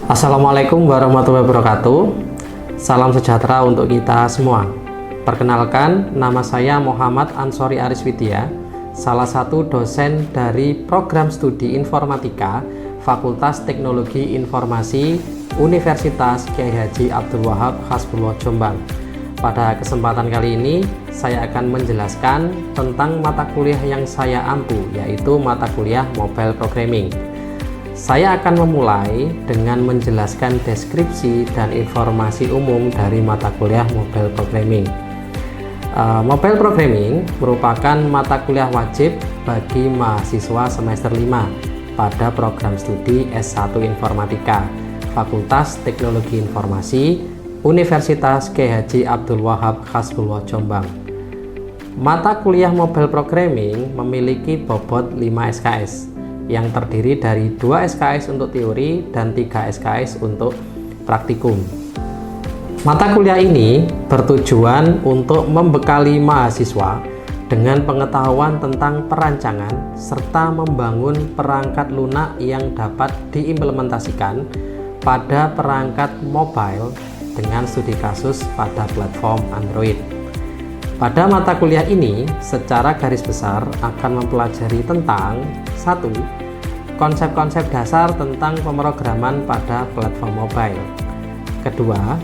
Assalamualaikum warahmatullahi wabarakatuh. Salam sejahtera untuk kita semua. Perkenalkan, nama saya Muhammad Ansori Ariswidya, salah satu dosen dari program studi informatika Fakultas Teknologi Informasi Universitas Kyai Haji Abdul Wahab Hasbullah Jombang. Pada kesempatan kali ini, saya akan menjelaskan tentang mata kuliah yang saya ampu, yaitu mata kuliah Mobile Programming. Saya akan memulai dengan menjelaskan deskripsi dan informasi umum dari mata kuliah Mobile Programming. Mobile Programming merupakan mata kuliah wajib bagi mahasiswa semester 5 pada program studi S1 Informatika Fakultas Teknologi Informasi Universitas Kyai Haji Abdul Wahab Hasbullah Jombang. Mata kuliah Mobile Programming memiliki bobot 5 SKS yang terdiri dari 2 SKS untuk teori dan 3 SKS untuk praktikum. Mata kuliah ini bertujuan untuk membekali mahasiswa dengan pengetahuan tentang perancangan serta membangun perangkat lunak yang dapat diimplementasikan pada perangkat mobile dengan studi kasus pada platform Android. Pada mata kuliah ini, secara garis besar akan mempelajari tentang 1. Konsep-konsep dasar tentang pemrograman pada platform mobile. Kedua,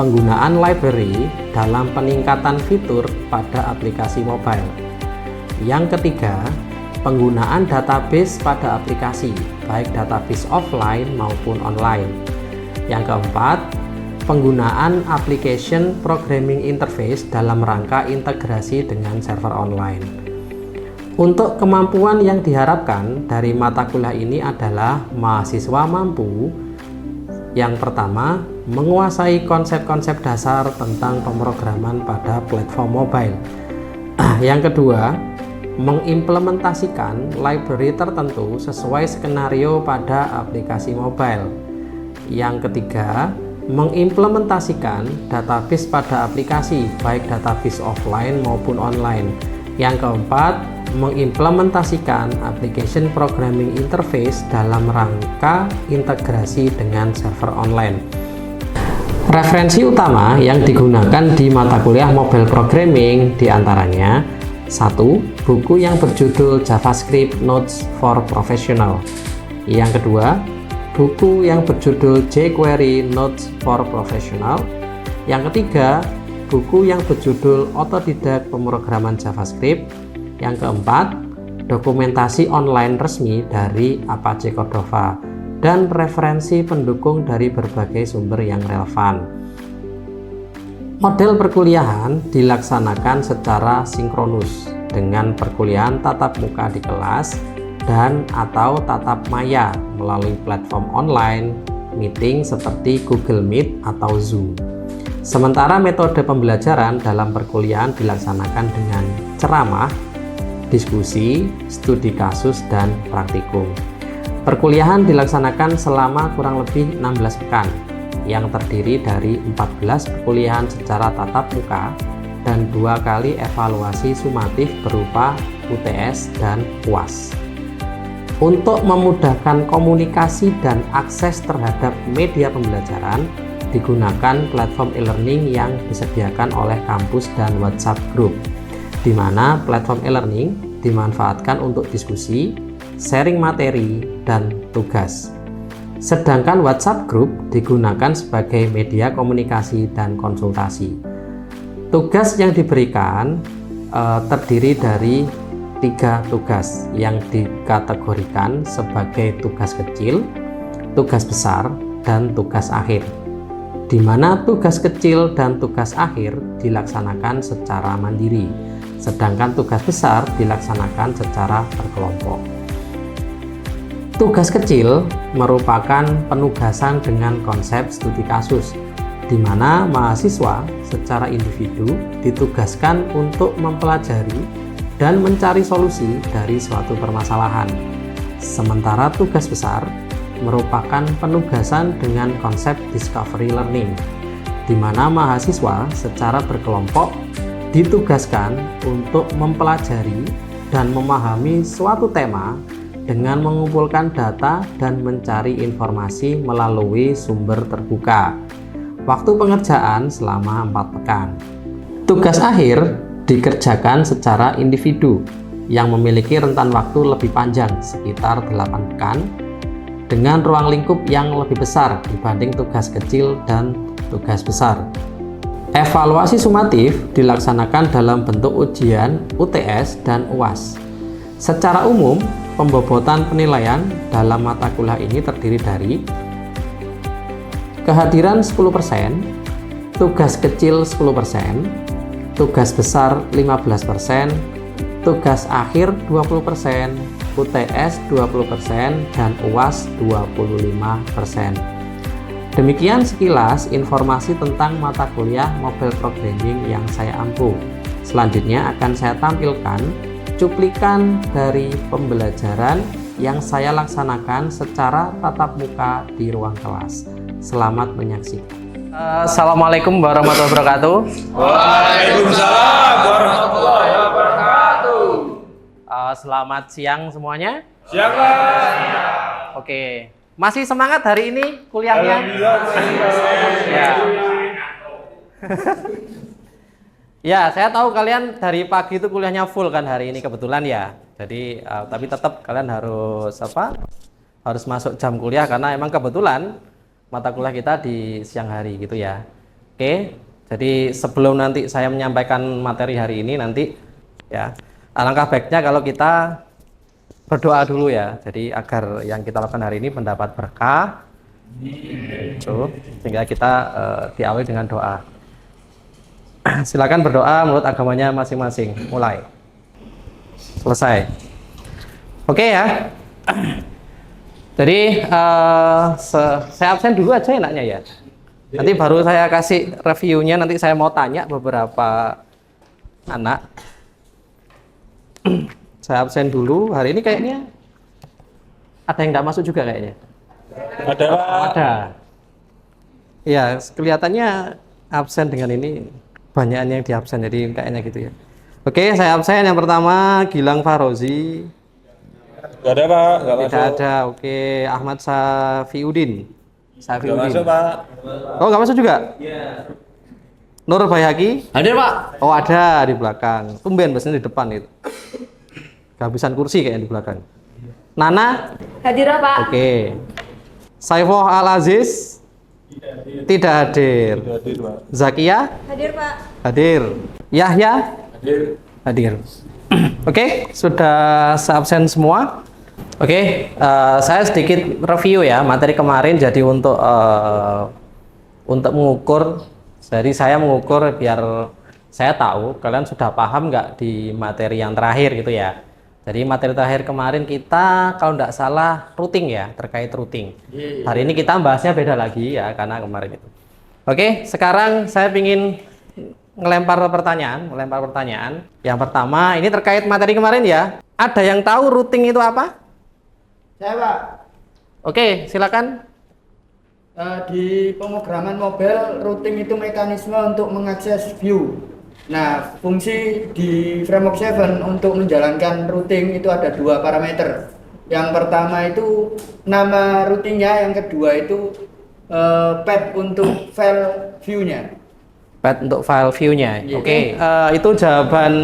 penggunaan library dalam peningkatan fitur pada aplikasi mobile. Yang ketiga, penggunaan database pada aplikasi, baik database offline maupun online. Yang keempat, penggunaan application programming interface dalam rangka integrasi dengan server online. Untuk kemampuan yang diharapkan dari mata kuliah ini adalah mahasiswa mampu yang pertama, menguasai konsep-konsep dasar tentang pemrograman pada platform mobile. Yang kedua, mengimplementasikan library tertentu sesuai skenario pada aplikasi mobile. Yang ketiga, mengimplementasikan database pada aplikasi, baik database offline maupun online. Yang keempat, mengimplementasikan application programming interface dalam rangka integrasi dengan server online. Referensi utama yang digunakan di mata kuliah Mobile Programming diantaranya 1. Buku yang berjudul JavaScript Notes for Professional. Yang kedua, buku yang berjudul jQuery Notes for Professional. Yang ketiga, buku yang berjudul Otodidak Pemrograman JavaScript. Yang keempat, dokumentasi online resmi dari Apache Cordova dan referensi pendukung dari berbagai sumber yang relevan. Model perkuliahan dilaksanakan secara sinkronus dengan perkuliahan tatap muka di kelas dan atau tatap maya melalui platform online meeting seperti Google Meet atau Zoom. Sementara metode pembelajaran dalam perkuliahan dilaksanakan dengan ceramah, diskusi, studi kasus, dan praktikum. Perkuliahan dilaksanakan selama kurang lebih 16 pekan yang terdiri dari 14 perkuliahan secara tatap muka dan 2 kali evaluasi sumatif berupa UTS dan UAS. Untuk memudahkan komunikasi dan akses terhadap media pembelajaran, digunakan platform e-learning yang disediakan oleh kampus dan WhatsApp Group, di mana platform e-learning dimanfaatkan untuk diskusi, sharing materi, dan tugas. Sedangkan WhatsApp Group digunakan sebagai media komunikasi dan konsultasi. Tugas yang diberikan terdiri dari 3 tugas yang dikategorikan sebagai tugas kecil, tugas besar, dan tugas akhir, di mana tugas kecil dan tugas akhir dilaksanakan secara mandiri, sedangkan tugas besar dilaksanakan secara berkelompok. Tugas kecil merupakan penugasan dengan konsep studi kasus, di mana mahasiswa secara individu ditugaskan untuk mempelajari dan mencari solusi dari suatu permasalahan. Sementara tugas besar merupakan penugasan dengan konsep discovery learning, di mana mahasiswa secara berkelompok ditugaskan untuk mempelajari dan memahami suatu tema dengan mengumpulkan data dan mencari informasi melalui sumber terbuka. Waktu pengerjaan selama 4 pekan. Tugas akhir dikerjakan secara individu yang memiliki rentan waktu lebih panjang, sekitar 8 pekan, dengan ruang lingkup yang lebih besar dibanding tugas kecil dan tugas besar. Evaluasi sumatif dilaksanakan dalam bentuk ujian, UTS, dan UAS. Secara umum, pembobotan penilaian dalam mata kuliah ini terdiri dari kehadiran 10%, tugas kecil 10%, tugas besar 15%, tugas akhir 20%, UTS 20%, dan UAS 25%. Demikian sekilas informasi tentang mata kuliah Mobile Programming yang saya ampu. Selanjutnya akan saya tampilkan cuplikan dari pembelajaran yang saya laksanakan secara tatap muka di ruang kelas. Selamat menyaksikan. Assalamualaikum warahmatullahi wabarakatuh. Waalaikumsalam warahmatullahi wabarakatuh. Selamat siang semuanya. Siang. Oke. Masih semangat hari ini kuliahnya? Ya. Ya, saya tahu kalian dari pagi itu kuliahnya full kan hari ini kebetulan ya. Jadi tapi tetap kalian harus harus masuk jam kuliah karena emang kebetulan mata kuliah kita di siang hari gitu ya. Oke. Jadi sebelum nanti saya menyampaikan materi hari ini nanti ya, alangkah baiknya kalau kita berdoa dulu ya, jadi agar yang kita lakukan hari ini mendapat berkah. Sehingga kita diawali dengan doa. Silakan berdoa menurut agamanya masing-masing. Mulai. Selesai. Oke ya. Jadi saya absen dulu aja enaknya ya. Nanti baru saya kasih reviewnya. Nanti saya mau tanya beberapa anak. Saya absen dulu. Hari ini kayaknya ada yang nggak masuk juga kayaknya. Ada. Ada. Ya, kelihatannya absen dengan ini banyak yang diabsen, jadi kayaknya gitu ya. Oke, saya absen. Yang pertama Gilang Farozi. Nggak ada Pak, nggak Tidak masuk. ada. Oke, Ahmad Safiuddin. Nggak masuk Pak. Oh, nggak masuk juga? Iya. Nur Bayhaqi. Hadir Pak. Oh, ada di belakang. Tumben biasanya di depan itu. Kehabisan kursi kayaknya di belakang. Nana? Hadir Pak. Oke. Saiful Al-Aziz? Tidak hadir. Hadir Pak. Zakia? Hadir Pak. Hadir. Yahya? Hadir. Hadir. Oke, sudah seabsen semua. Oke, saya sedikit review ya materi kemarin. Jadi untuk mengukur, jadi saya mengukur biar saya tahu kalian sudah paham nggak di materi yang terakhir gitu ya. Jadi materi terakhir kemarin kita kalau nggak salah routing ya, terkait routing. Hari ini kita bahasnya beda lagi ya karena kemarin itu. Oke, sekarang saya ingin melempar pertanyaan. Yang pertama ini terkait materi kemarin ya. Ada yang tahu routing itu apa? Saya Pak, Oke, silakan. di pemrograman mobile routing itu mekanisme untuk mengakses view. Nah, fungsi di Framework 7 untuk menjalankan routing itu ada 2 parameter. Yang pertama itu nama routingnya, yang kedua itu path untuk file view-nya. Path untuk file view-nya. Iya. Oke, itu jawaban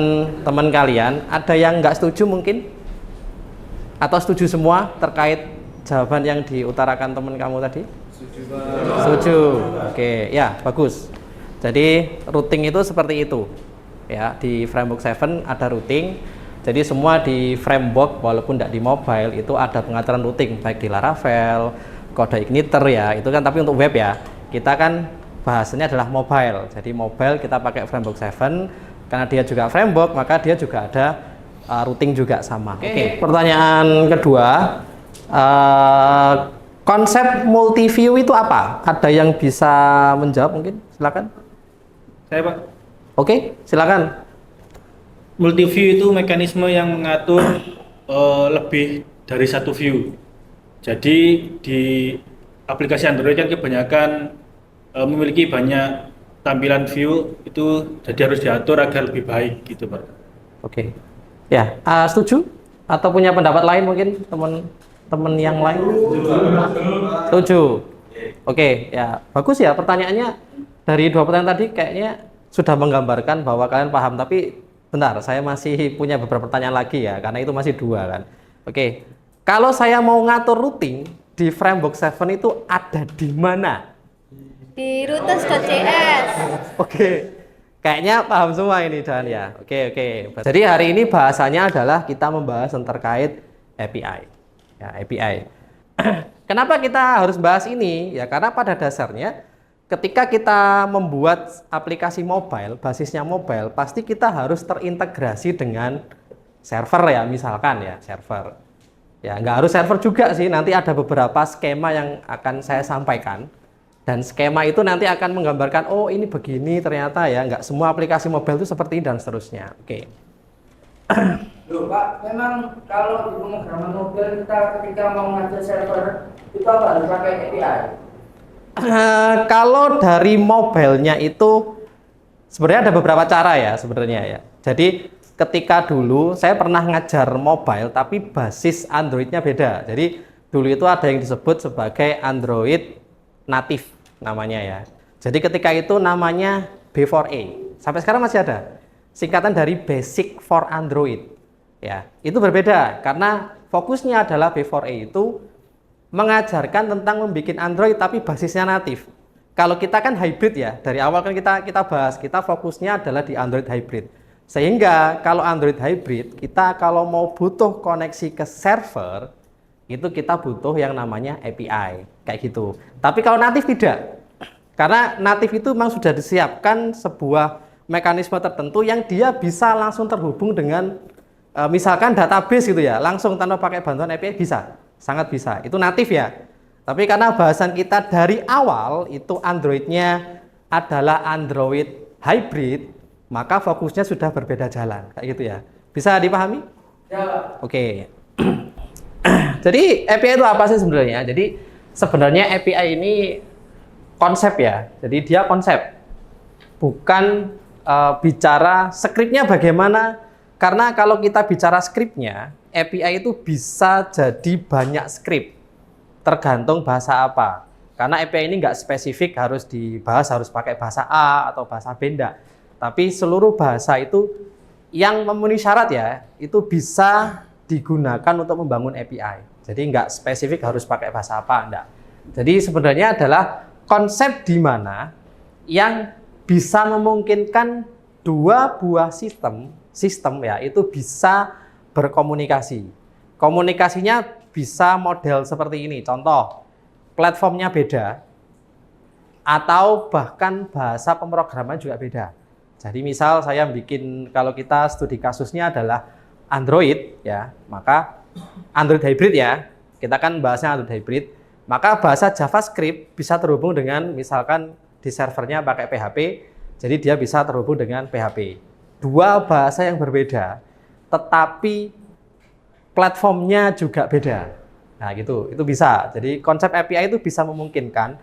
teman kalian. Ada yang nggak setuju mungkin? Atau setuju semua terkait jawaban yang diutarakan teman kamu tadi? Setuju. Oke, ya bagus. Jadi routing itu seperti itu. Ya, di Framework 7 ada routing. Jadi semua di framework walaupun tidak di mobile itu ada pengaturan routing baik di Laravel, kode igniter ya. Itu kan tapi untuk web ya. Kita kan bahasanya adalah mobile. Jadi mobile kita pakai Framework 7 karena dia juga framework, maka dia juga ada routing juga sama. Oke. Pertanyaan kedua, konsep multi-view itu apa? Ada yang bisa menjawab mungkin? Silakan. Saya Pak, Oke, silakan. multi-view itu mekanisme yang mengatur lebih dari satu view. Jadi di aplikasi Android kan kebanyakan memiliki banyak tampilan view, itu jadi harus diatur agar lebih baik gitu Pak. Oke. Ya, setuju? Atau punya pendapat lain mungkin teman-teman yang lain? Setuju. Oke, ya bagus ya pertanyaannya. Dari 2 pertanyaan tadi kayaknya sudah menggambarkan bahwa kalian paham. Tapi bentar, saya masih punya beberapa pertanyaan lagi ya, karena itu masih 2 kan. Oke, kalau saya mau ngatur routing di Framework 7 itu ada di mana? Di routes.cs. Oke. Kayaknya paham semua ini Dan ya. Oke. Jadi hari ini bahasanya adalah kita membahas yang terkait API. Ya, API. Kenapa kita harus bahas ini? Ya karena pada dasarnya ketika kita membuat aplikasi mobile, basisnya mobile, pasti kita harus terintegrasi dengan server ya, misalkan ya, server. Ya, nggak harus server juga sih, nanti ada beberapa skema yang akan saya sampaikan. Dan skema itu nanti akan menggambarkan, oh ini begini ternyata ya, nggak semua aplikasi mobile itu seperti ini dan seterusnya. Oke. Loh Pak, memang kalau di pemrograman mobile kita ketika mau ngakses server, itu apa harus pakai API? Kalau dari mobilenya itu sebenarnya ada beberapa cara ya sebenarnya ya. Jadi ketika dulu saya pernah ngajar mobile tapi basis Androidnya beda. Jadi dulu itu ada yang disebut sebagai Android native namanya ya. Jadi ketika itu namanya B4A. Sampai sekarang masih ada. Singkatan dari Basic for Android. Ya, itu berbeda karena fokusnya adalah B4A itu mengajarkan tentang membuat Android tapi basisnya natif. Kalau kita kan hybrid ya, dari awal kan kita bahas, kita fokusnya adalah di Android hybrid. Sehingga kalau Android hybrid, kita kalau mau butuh koneksi ke server, itu kita butuh yang namanya API, kayak gitu. Tapi kalau natif tidak. Karena natif itu memang sudah disiapkan sebuah mekanisme tertentu yang dia bisa langsung terhubung dengan misalkan database gitu ya, langsung tanpa pakai bantuan API bisa. Sangat bisa, itu natif ya. Tapi karena bahasan kita dari awal itu Androidnya adalah Android hybrid, maka fokusnya sudah berbeda jalan, kayak gitu ya. Bisa dipahami? Ya. Oke. Jadi API itu apa sih sebenarnya? Jadi sebenarnya API ini konsep ya. Jadi dia konsep, bukan bicara skripnya bagaimana. Karena kalau kita bicara skripnya, API itu bisa jadi banyak skrip, tergantung bahasa apa. Karena API ini nggak spesifik harus dibahas harus pakai bahasa A atau bahasa B, enggak. Tapi seluruh bahasa itu yang memenuhi syarat ya, itu bisa digunakan untuk membangun API. Jadi nggak spesifik harus pakai bahasa apa, enggak. Jadi sebenarnya adalah konsep di mana yang bisa memungkinkan dua buah sistem ya itu bisa berkomunikasi. Komunikasinya bisa model seperti ini. Contoh, platformnya beda atau bahkan bahasa pemrograman juga beda. Jadi misal saya bikin, kalau kita studi kasusnya adalah Android ya, maka Android hybrid ya. Kita kan bahasnya Android hybrid. Maka bahasa JavaScript bisa terhubung dengan misalkan di servernya pakai PHP, jadi dia bisa terhubung dengan PHP. Dua bahasa yang berbeda, tetapi platformnya juga beda. Nah gitu, itu bisa. Jadi konsep API itu bisa memungkinkan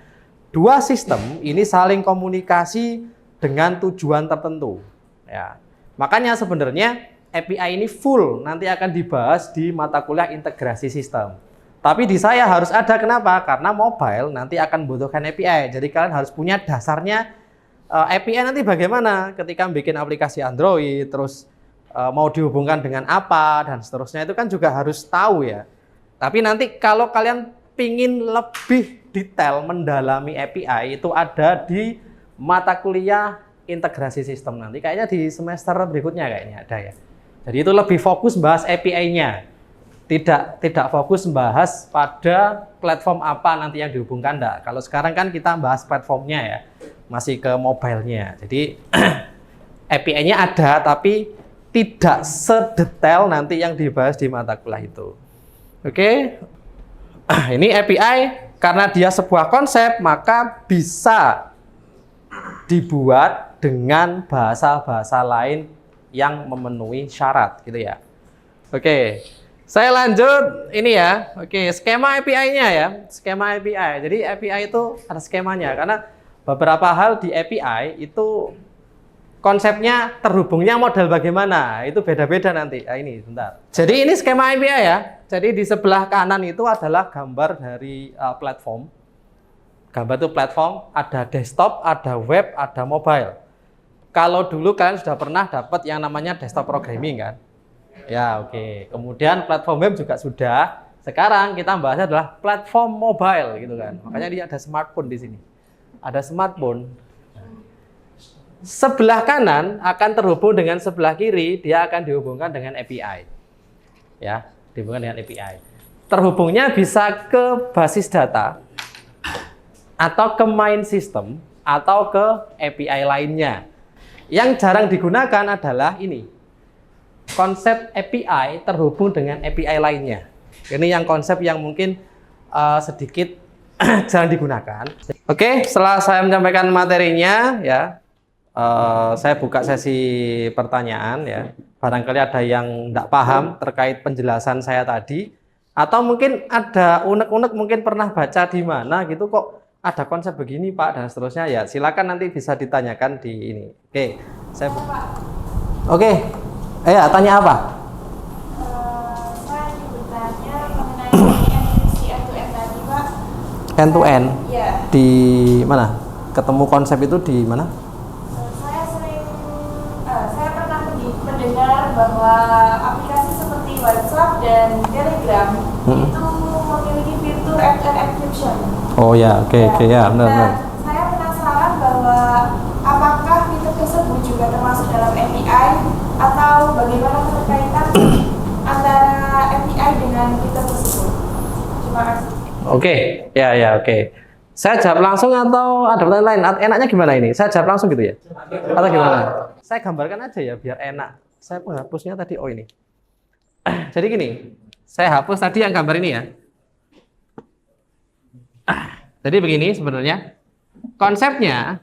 dua sistem ini saling komunikasi dengan tujuan tertentu. Ya. Makanya sebenarnya API ini full nanti akan dibahas di mata kuliah integrasi sistem. Tapi di saya harus ada, kenapa? Karena mobile nanti akan membutuhkan API. Jadi kalian harus punya dasarnya API nanti bagaimana ketika bikin aplikasi Android, terus mau dihubungkan dengan apa, dan seterusnya itu kan juga harus tahu ya. Tapi nanti kalau kalian pingin lebih detail mendalami API, itu ada di mata kuliah integrasi sistem nanti. Kayaknya di semester berikutnya kayaknya ada ya. Jadi itu lebih fokus bahas API-nya. Tidak fokus membahas pada platform apa nanti yang dihubungkan, enggak. Kalau sekarang kan kita bahas platformnya ya, masih ke mobile-nya. Jadi API-nya ada, tapi tidak sedetail nanti yang dibahas di mata kuliah itu. Oke, ini API karena dia sebuah konsep, maka bisa dibuat dengan bahasa-bahasa lain yang memenuhi syarat, gitu ya. Oke. Saya lanjut ini ya. Oke, skema API-nya ya. Skema API. Jadi API itu ada skemanya karena beberapa hal di API itu konsepnya terhubungnya model bagaimana, itu beda-beda nanti. Nah, ini sebentar. Jadi ini skema API ya. Jadi di sebelah kanan itu adalah gambar dari platform. Gambar itu platform, ada desktop, ada web, ada mobile. Kalau dulu kalian sudah pernah dapat yang namanya desktop programming kan? Ya, oke. Kemudian platform web juga sudah. Sekarang kita bahasnya adalah platform mobile gitu kan. Makanya dia ada smartphone di sini. Ada smartphone. Sebelah kanan akan terhubung dengan sebelah kiri, dia akan dihubungkan dengan API. Ya, dihubungkan dengan API. Terhubungnya bisa ke basis data atau ke main system atau ke API lainnya. Yang jarang digunakan adalah ini. Konsep API terhubung dengan API lainnya. Ini yang konsep yang mungkin sedikit jarang digunakan. Oke, setelah saya menyampaikan materinya, ya, saya buka sesi pertanyaan. Ya, barangkali ada yang tidak paham terkait penjelasan saya tadi, atau mungkin ada unek-unek, mungkin pernah baca di mana gitu kok ada konsep begini Pak dan seterusnya. Ya, silakan nanti bisa ditanyakan di ini. Oke, saya. Oke, tanya apa? End to end. Ya. Di mana? Ketemu konsep itu di mana? Saya pernah mendengar bahwa aplikasi seperti WhatsApp dan Telegram itu memiliki fitur end-to-end encryption. Oh ya, oke, ya, benar. Saya penasaran bahwa apakah fitur tersebut juga termasuk dalam API atau bagaimana keterkaitan antara API dengan fitur tersebut? Terima kasih. Oke. Saya jawab langsung atau ada pertanyaan lain? Enaknya gimana ini? Saya jawab langsung gitu ya? Atau gimana? Saya gambarkan aja ya biar enak. Saya penghapusnya tadi, oh ini. Jadi gini, saya hapus tadi yang gambar ini ya. Jadi begini sebenarnya. Konsepnya,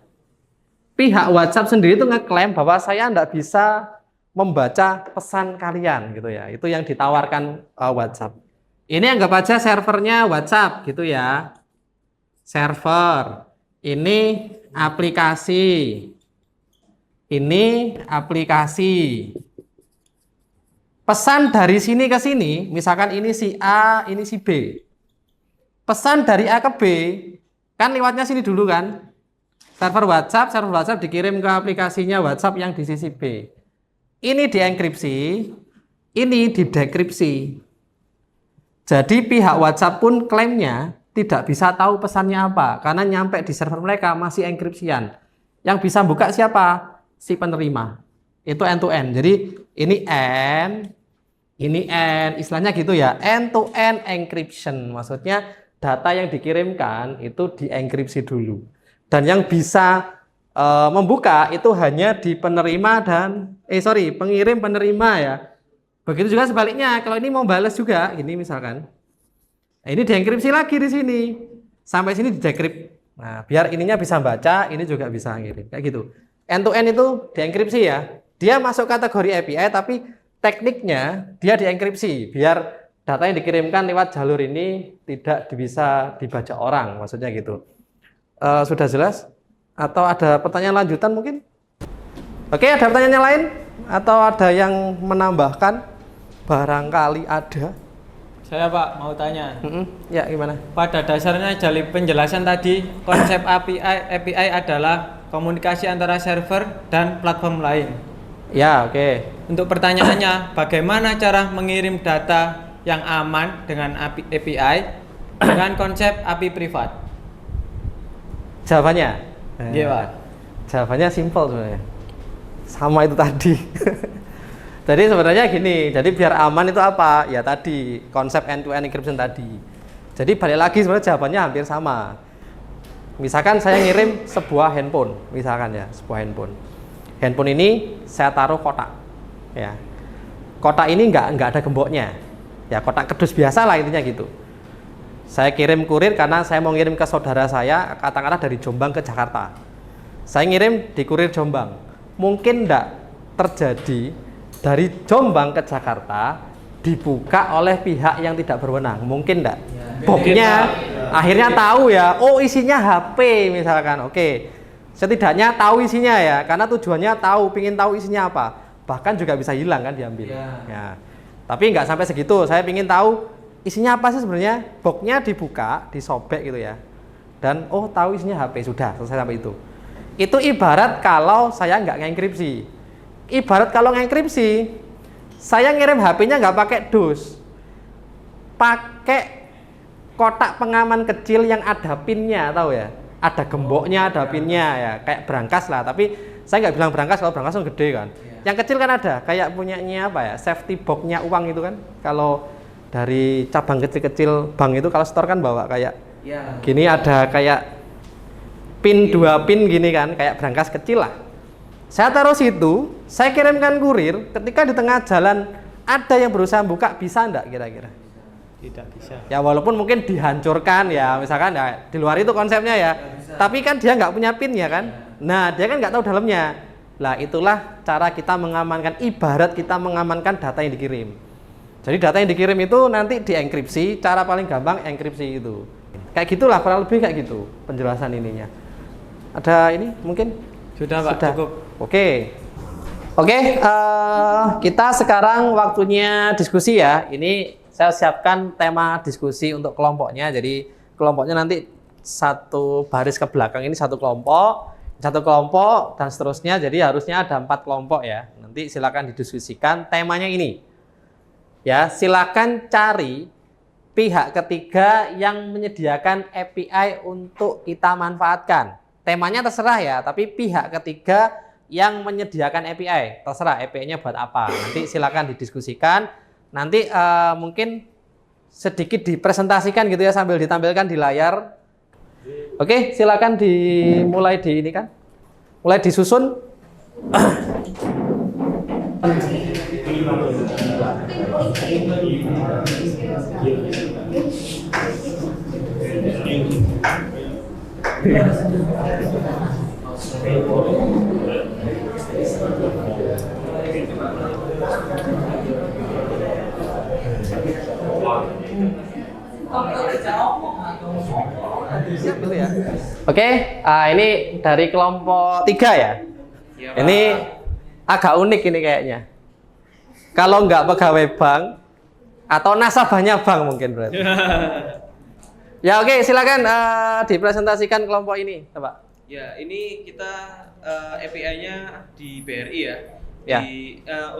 pihak WhatsApp sendiri itu ngeklaim bahwa saya tidak bisa membaca pesan kalian gitu ya. Itu yang ditawarkan WhatsApp. Ini anggap aja servernya WhatsApp gitu ya. Server. Ini aplikasi. Ini aplikasi. Pesan dari sini ke sini, misalkan ini si A, ini si B. Pesan dari A ke B, kan lewatnya sini dulu kan. Server WhatsApp dikirim ke aplikasinya WhatsApp yang di sisi B. Ini dienkripsi, ini didekripsi. Jadi pihak WhatsApp pun klaimnya tidak bisa tahu pesannya apa karena nyampe di server mereka masih enkripsian. Yang bisa buka siapa? Si penerima. Itu end to end. Jadi ini end, istilahnya gitu ya. End to end encryption. Maksudnya data yang dikirimkan itu dienkripsi dulu. Dan yang bisa membuka itu hanya di penerima dan pengirim penerima ya. Begitu juga sebaliknya, kalau ini mau balas juga, ini misalkan. Nah, ini dienkripsi lagi di sini. Sampai sini didekrip. Nah, biar ininya bisa baca, ini juga bisa ngirim. Kayak gitu. End to end itu dienkripsi ya. Dia masuk kategori API, tapi tekniknya dia dienkripsi. Biar data yang dikirimkan lewat jalur ini tidak bisa dibaca orang, maksudnya gitu. Sudah jelas? Atau ada pertanyaan lanjutan mungkin? Oke, ada pertanyaan yang lain? Atau ada yang menambahkan? Barangkali ada. Saya Pak mau tanya. Ya gimana? Pada dasarnya dari penjelasan tadi, konsep API adalah komunikasi antara server dan platform lain. Ya, oke. Untuk pertanyaannya, bagaimana cara mengirim data yang aman dengan API dengan konsep API privat? Jawabannya? Iya Pak. Jawabannya simpel sebenarnya. Sama itu tadi. Jadi sebenarnya gini, jadi biar aman itu apa? Ya tadi, konsep end-to-end encryption tadi. Jadi balik lagi sebenarnya jawabannya hampir sama. Misalkan saya ngirim sebuah handphone, misalkan ya, sebuah handphone. Handphone ini saya taruh kotak. Ya. Kotak ini nggak ada gemboknya. Ya, kotak kardus biasa lah intinya gitu. Saya kirim kurir karena saya mau ngirim ke saudara saya, katakanlah dari Jombang ke Jakarta. Saya ngirim di kurir Jombang. Mungkin enggak terjadi dari Jombang ke Jakarta dibuka oleh pihak yang tidak berwenang, mungkin enggak? Boxnya akhirnya tahu ya, oh isinya HP misalkan, oke. Setidaknya tahu isinya ya, karena tujuannya pingin tahu isinya apa. Bahkan juga bisa hilang kan diambil. Ya. Tapi nggak sampai segitu. Saya pingin tahu isinya apa sih sebenarnya. Boxnya dibuka, disobek gitu ya. Dan tahu isinya HP, sudah selesai sampai itu. Itu ibarat kalau saya nggak ngenkripsi. Ibarat kalau ngenkripsi, saya ngirim HP-nya nggak pakai DOS, pakai kotak pengaman kecil yang ada pinnya, tahu ya? Ada gemboknya, ada pinnya ya, kayak brankas lah. Tapi saya nggak bilang brankas, kalau brankas kan gede kan. Yang kecil kan ada, kayak punyanya apa ya? Safety box-nya uang itu kan. Kalau dari cabang kecil-kecil bank itu kalau store kan bawa kayak gini, ada kayak pin 2 pin gini kan, kayak brankas kecil lah. Saya taruh situ, saya kirimkan kurir. Ketika di tengah jalan ada yang berusaha buka, bisa enggak kira-kira? Tidak bisa. Ya walaupun mungkin dihancurkan ya, misalkan ya di luar itu konsepnya ya. Tapi kan dia nggak punya pin ya kan. Nah dia kan nggak tahu dalamnya. Lah itulah cara kita mengamankan, ibarat kita mengamankan data yang dikirim. Jadi data yang dikirim itu nanti dienkripsi. Cara paling gampang enkripsi itu. Kayak gitulah kurang lebih kayak gitu penjelasan ininya. Ada ini mungkin? Sudah Pak, cukup. Oke, kita sekarang waktunya diskusi ya. Ini saya siapkan tema diskusi untuk kelompoknya. Jadi kelompoknya nanti satu baris ke belakang ini satu kelompok dan seterusnya. Jadi harusnya ada 4 kelompok ya. Nanti silakan didiskusikan temanya ini. Ya, silakan cari pihak ketiga yang menyediakan API untuk kita manfaatkan. Temanya terserah ya, tapi pihak ketiga yang menyediakan API terserah API-nya buat apa. Nanti silakan didiskusikan. Nanti mungkin sedikit dipresentasikan gitu ya sambil ditampilkan di layar. Oke, silakan dimulai di ini kan. Mulai disusun. Siap gitu ya. Oke, ini dari kelompok 3 ya. Ini agak unik ini kayaknya. Kalau nggak pegawai bank atau nasabahnya bank mungkin berarti. Ya oke, silakan dipresentasikan kelompok ini, Pak. Ya, ini kita API-nya di BRI ya. Ya.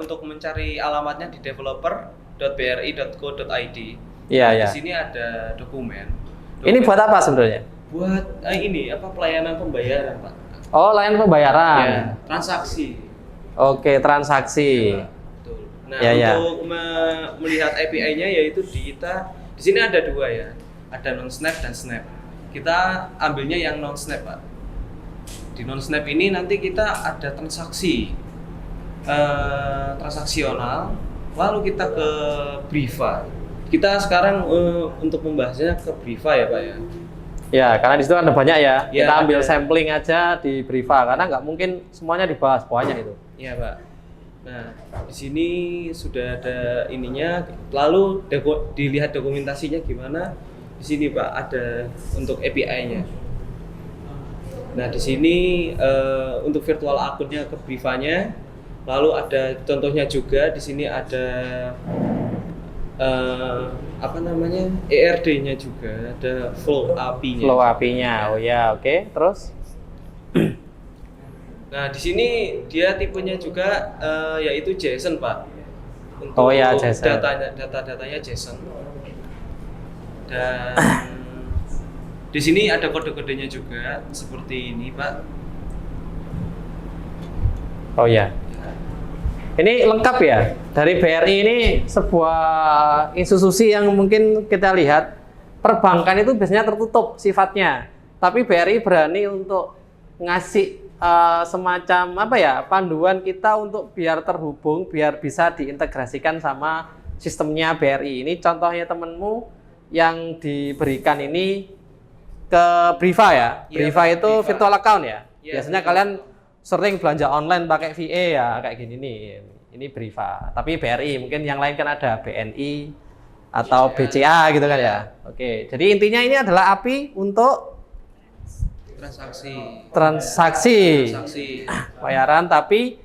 Untuk mencari alamatnya di developer.bri.co.id. Iya, Di ya. sini ada dokumen. Ini buat apa sebenarnya? Buat pelayanan pembayaran, Pak. Oh, layanan pembayaran. Ya, transaksi. Oke, transaksi. Ya, betul. Nah, Ya. untuk melihat API-nya yaitu di sini ada 2 ya. Ada non-snap dan snap. Kita ambilnya yang non-snap, Pak. Di non-snap ini nanti kita ada transaksi transaksional, lalu kita ke Briva. Kita sekarang untuk membahasnya ke Briva ya, Pak ya. Ya, karena di situ ada banyak ya. Ya, Kita ambil ada. sampling aja di Briva karena nggak mungkin semuanya dibahas, banyak itu. Iya, Pak. Nah, di sini sudah ada ininya, lalu dilihat dokumentasinya gimana. Di sini Pak ada untuk API-nya. Nah, di sini untuk virtual akunnya ke Briva-nya, lalu ada contohnya juga di sini ada ERD-nya juga, ada flow API-nya. Flow API-nya. Oh ya, oke. Terus Nah, di sini dia tipenya juga yaitu JSON, Pak. Untuk Oh ya, JSON. data-datanya JSON. Dan di sini ada kode-kodenya juga seperti ini, Pak. oh ya. Ini lengkap ya. Dari BRI ini sebuah institusi yang mungkin kita lihat perbankan itu biasanya tertutup sifatnya. Tapi BRI berani untuk ngasih semacam panduan kita untuk biar terhubung, biar bisa diintegrasikan sama sistemnya BRI. Ini contohnya temenmu yang diberikan ini ke Briva ya. Iya, Briva itu Briva. virtual account ya. Iya, Biasanya betul. kalian sering belanja online pakai VA ya kayak gini nih. Ini Briva. Tapi BRI mungkin yang lain kan ada BNI atau BCA gitu kan ya. Oke. Jadi intinya ini adalah API untuk transaksi bayaran, tapi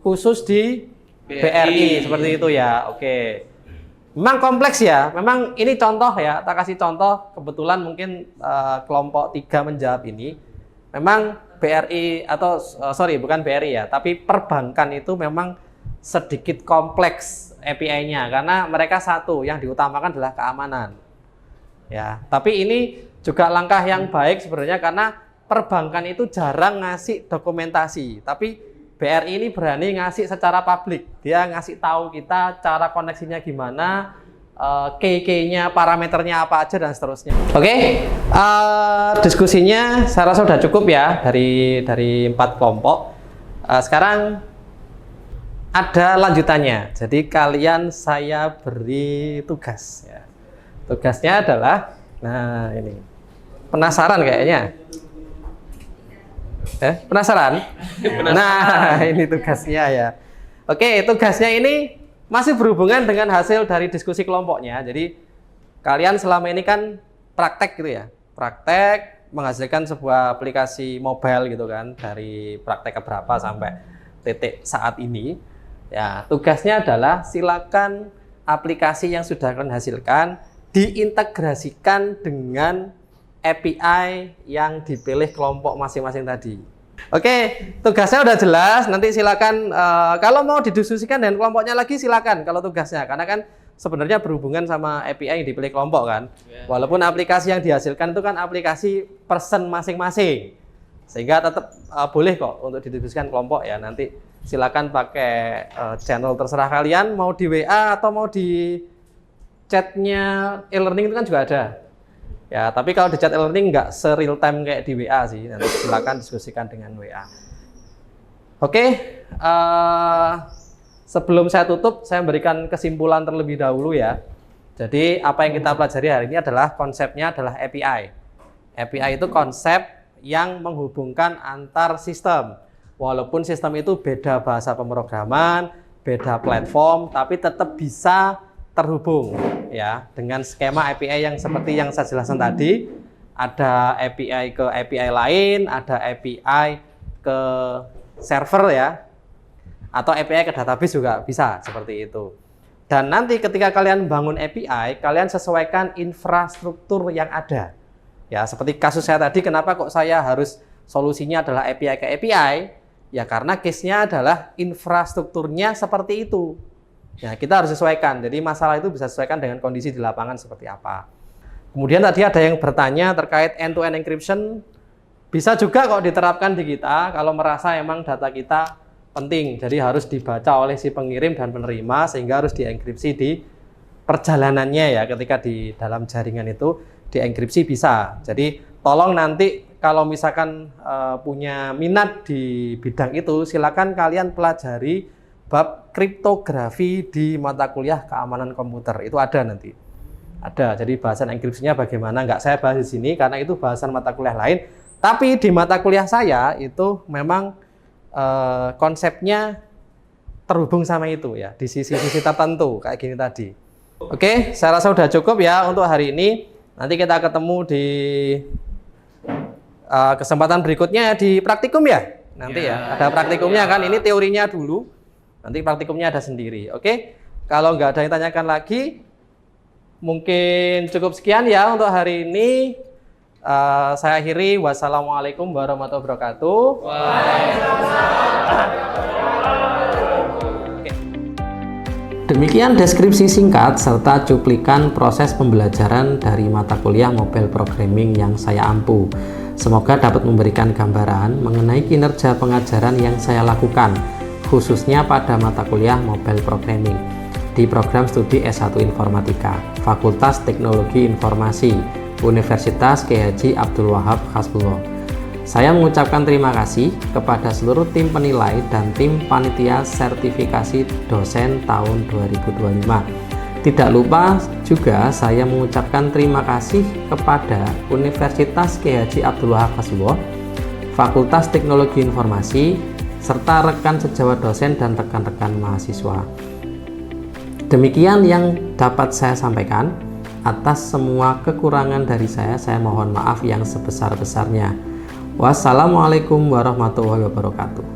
khusus di BRI seperti itu ya. Oke. Memang kompleks ya. Memang ini contoh ya. Tak kasih contoh. Kebetulan mungkin kelompok 3 menjawab ini. Memang BRI atau sorry bukan BRI ya, tapi perbankan itu memang sedikit kompleks API-nya karena mereka satu yang diutamakan adalah keamanan. Ya, tapi ini juga langkah yang baik sebenarnya karena perbankan itu jarang ngasih dokumentasi, tapi BRI ini berani ngasih secara publik. Dia ngasih tahu kita cara koneksinya gimana, KK-nya, parameternya apa aja dan seterusnya. Oke, diskusinya saya rasa sudah cukup ya dari 4 kelompok. Sekarang ada lanjutannya. Jadi kalian saya beri tugas ya. Tugasnya adalah, nah ini, penasaran kayaknya? Penasaran? Nah, ini tugasnya ya. Oke, tugasnya ini masih berhubungan dengan hasil dari diskusi kelompoknya. Jadi, kalian selama ini kan praktek gitu ya. Praktek menghasilkan sebuah aplikasi mobile gitu kan. Dari praktek keberapa sampai titik saat ini. Ya, tugasnya adalah silakan aplikasi yang sudah kalian hasilkan diintegrasikan dengan API yang dipilih kelompok masing-masing tadi. Oke, tugasnya udah jelas. Nanti silakan kalau mau didiskusikan dengan kelompoknya lagi silakan kalau tugasnya, karena kan sebenarnya berhubungan sama API yang dipilih kelompok kan. Walaupun aplikasi yang dihasilkan itu kan aplikasi person masing-masing, sehingga tetap boleh kok untuk didiskusikan kelompok ya. Nanti silakan pakai channel terserah kalian, mau di WA atau mau di chatnya e-learning itu kan juga ada. Ya, tapi kalau di chat e-learning nggak se-real time kayak di WA sih. Nanti silakan diskusikan dengan WA. Oke, sebelum saya tutup, saya memberikan kesimpulan terlebih dahulu ya. Jadi apa yang kita pelajari hari ini adalah konsepnya adalah API. API itu konsep yang menghubungkan antar sistem. Walaupun sistem itu beda bahasa pemrograman, beda platform, tapi tetap bisa terhubung ya dengan skema API yang seperti yang saya jelaskan tadi. Ada API ke API lain, ada API ke server ya, atau API ke database juga bisa seperti itu. Dan nanti ketika kalian bangun API, kalian sesuaikan infrastruktur yang ada ya. Seperti kasus saya tadi, kenapa kok saya harus solusinya adalah API ke API ya, karena case-nya adalah infrastrukturnya seperti itu. Ya, kita harus sesuaikan. Jadi masalah itu bisa sesuaikan dengan kondisi di lapangan seperti apa. Kemudian tadi ada yang bertanya terkait end-to-end encryption. Bisa juga kok diterapkan di kita kalau merasa emang data kita penting. Jadi harus dibaca oleh si pengirim dan penerima sehingga harus dienkripsi di perjalanannya ya. Ketika di dalam jaringan itu dienkripsi bisa. Jadi tolong nanti kalau misalkan punya minat di bidang itu, silakan kalian pelajari bab kriptografi di mata kuliah keamanan komputer. Itu ada nanti. Ada. Jadi bahasan enkripsinya bagaimana nggak saya bahas di sini karena itu bahasan mata kuliah lain. Tapi di mata kuliah saya itu memang konsepnya terhubung sama itu ya, di sisi-sisi tertentu kayak gini tadi. Oke, saya rasa udah cukup ya untuk hari ini. Nanti kita ketemu di kesempatan berikutnya di praktikum ya. Nanti ya, ada praktikumnya kan. Ini teorinya dulu. Nanti praktikumnya ada sendiri. Oke, kalau nggak ada yang tanyakan lagi, mungkin cukup sekian ya untuk hari ini. Saya akhiri. Wassalamualaikum warahmatullahi wabarakatuh. Demikian deskripsi singkat serta cuplikan proses pembelajaran dari mata kuliah mobile programming yang saya ampu. Semoga dapat memberikan gambaran mengenai kinerja pengajaran yang saya lakukan, khususnya pada mata kuliah mobile programming di program studi S1 Informatika, Fakultas Teknologi Informasi, Universitas Kyai Haji Abdul Wahab Hasbullah. Saya mengucapkan terima kasih kepada seluruh tim penilai dan tim panitia sertifikasi dosen tahun 2025. Tidak lupa juga saya mengucapkan terima kasih kepada Universitas Kyai Haji Abdul Wahab Hasbullah, Fakultas Teknologi Informasi, serta rekan sejawat dosen dan rekan-rekan mahasiswa. Demikian yang dapat saya sampaikan. Atas semua kekurangan dari saya mohon maaf yang sebesar-besarnya. Wassalamualaikum warahmatullahi wabarakatuh.